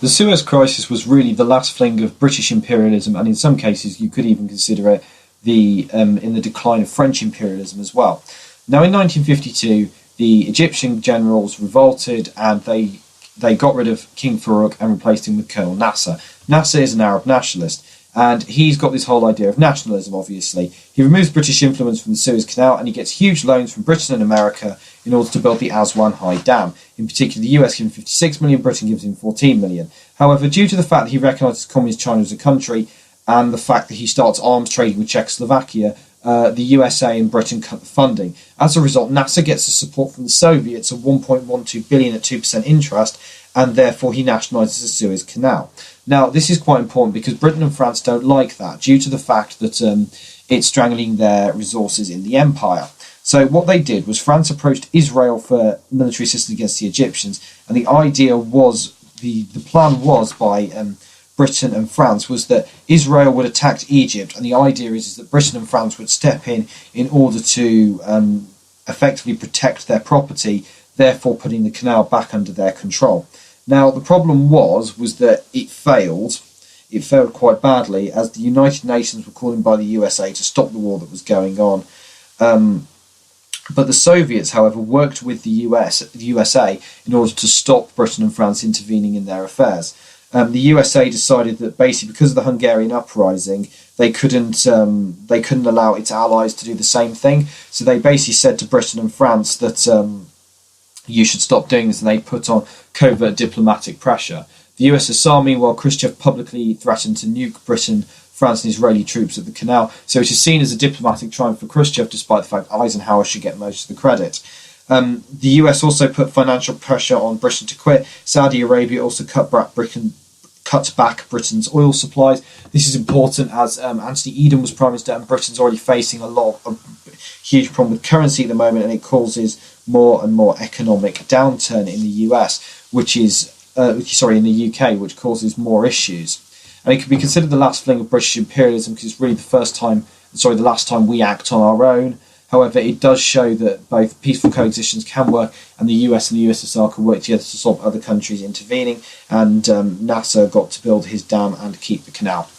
The Suez Crisis was really the last fling of British imperialism, and in some cases you could even consider it in the decline of French imperialism as well. Now, in 1952, the Egyptian generals revolted and they got rid of King Farouk and replaced him with Colonel Nasser. Nasser is an Arab nationalist, and he's got this whole idea of nationalism, obviously. He removes British influence from the Suez Canal, and he gets huge loans from Britain and America in order to build the Aswan High Dam. In particular, the US gives him 56 million, Britain gives him 14 million. However, due to the fact that he recognises Communist China as a country, and the fact that he starts arms trading with Czechoslovakia, the USA and Britain cut the funding. As a result, Nasser gets the support from the Soviets of 1.12 billion at 2% interest, and therefore he nationalises the Suez Canal. Now, this is quite important because Britain and France don't like that due to the fact that it's strangling their resources in the empire. So what they did was France approached Israel for military assistance against the Egyptians, and the idea was, the plan was by Britain and France was that Israel would attack Egypt, and the idea is that Britain and France would step in order to effectively protect their property, therefore putting the canal back under their control. Now, the problem was that it failed. It failed quite badly, as the United Nations were calling by the USA to stop the war that was going on. But the Soviets, however, worked with the USA in order to stop Britain and France intervening in their affairs. The USA decided that basically because of the Hungarian uprising, they couldn't allow its allies to do the same thing. So they basically said to Britain and France that you should stop doing this, and they put on covert diplomatic pressure. The USSR, meanwhile, Khrushchev publicly threatened to nuke Britain, France and Israeli troops at the canal. So it is seen as a diplomatic triumph for Khrushchev, despite the fact Eisenhower should get most of the credit. The US also put financial pressure on Britain to quit. Saudi Arabia also cut back Britain's oil supplies. This is important as Anthony Eden was Prime Minister, and Britain's already facing a huge problem with currency at the moment, and it causes more and more economic downturn in the US, in the UK, which causes more issues. And it can be considered the last fling of British imperialism because it's really the last time we act on our own. However, it does show that both peaceful coexistence can work, and the US and the USSR can work together to stop other countries intervening, and Nasser got to build his dam and keep the canal.